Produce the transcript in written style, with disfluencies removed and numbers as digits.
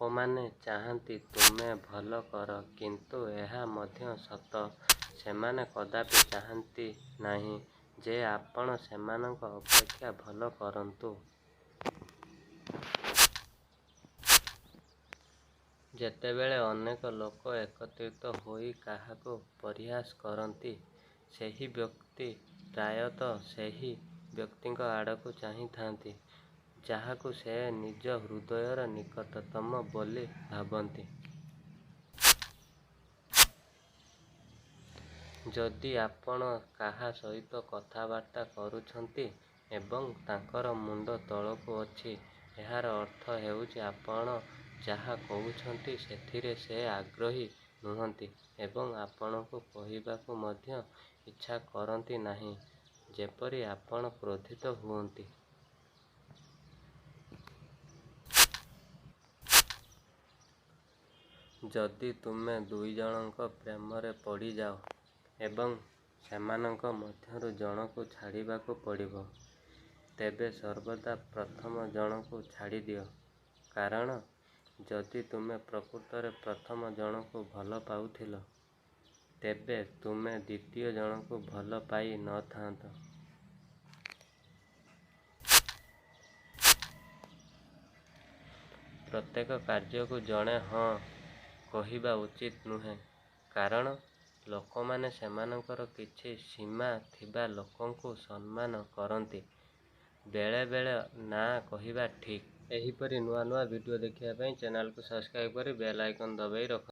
ଲୋକମାନେ ଚାହାନ୍ତି ତୁମେ ଭଲ କର, କିନ୍ତୁ ଏହା ମଧ୍ୟ ସତ, ସେମାନେ କଦାପି ଚାହାନ୍ତି ନାହିଁ ଯେ ଆପଣ ସେମାନଙ୍କ ଅପେକ୍ଷା ଭଲ କରନ୍ତୁ। ଯେତେବେଳେ ଅନେକ ଲୋକ ଏକତ୍ରିତ ହୋଇ କାହାକୁ ପରିହାସ କରନ୍ତି, ସେହି ବ୍ୟକ୍ତି ପ୍ରାୟତଃ ସେହି ବ୍ୟକ୍ତିଙ୍କ ଆଡ଼କୁ ଚାହିଁଥାନ୍ତି ଯାହାକୁ ସେ ନିଜ ହୃଦୟର ନିକଟତମ ବୋଲି ଭାବନ୍ତି। ଯଦି ଆପଣ କାହା ସହିତ କଥାବାର୍ତ୍ତା କରୁଛନ୍ତି ଏବଂ ତାଙ୍କର ମୁଣ୍ଡ ତଳକୁ ଅଛି, ଏହାର ଅର୍ଥ ହେଉଛି ଆପଣ ଯାହା କହୁଛନ୍ତି ସେଥିରେ ସେ ଆଗ୍ରହୀ ନୁହନ୍ତି ଏବଂ ଆପଣଙ୍କୁ କହିବାକୁ ମଧ୍ୟ ଇଚ୍ଛା କରନ୍ତି ନାହିଁ, ଯେପରି ଆପଣ କ୍ରୋଧିତ ହୁଅନ୍ତି। ଯଦି ତୁମେ ଦୁଇ ଜଣଙ୍କ ପ୍ରେମରେ ପଡ଼ିଯାଅ ଏବଂ ସେମାନଙ୍କ ମଧ୍ୟରୁ ଜଣକୁ ଛାଡ଼ିବାକୁ ପଡ଼ିବ, ତେବେ ସର୍ବଦା ପ୍ରଥମ ଜଣକୁ ଛାଡ଼ିଦିଅ, କାରଣ ଯଦି ତୁମେ ପ୍ରକୃତରେ ପ୍ରଥମ ଜଣକୁ ଭଲ ପାଉଥିଲ, ତେବେ ତୁମେ ଦ୍ୱିତୀୟ ଜଣକୁ ଭଲ ପାଇ ନଥାନ୍ତ। ପ୍ରତ୍ୟେକ କାର୍ଯ୍ୟକୁ ଜଣେ ହଁ କହିବା ଉଚିତ ନୁହେଁ, କାରଣ ଲୋକମାନେ ସେମାନଙ୍କର କିଛି ସୀମା ଥିବା ଲୋକଙ୍କୁ ସମ୍ମାନ କରନ୍ତି। ବେଳେ ବେଳେ ନା କହିବା ଠିକ୍। ଏହିପରି ନୂଆ ନୂଆ ଭିଡ଼ିଓ ଦେଖିବା ପାଇଁ ଚ୍ୟାନେଲକୁ ସବସ୍କ୍ରାଇବ୍ କରି ବେଲ୍ ଆଇକନ୍ ଦବାଇ ରଖନ୍ତୁ।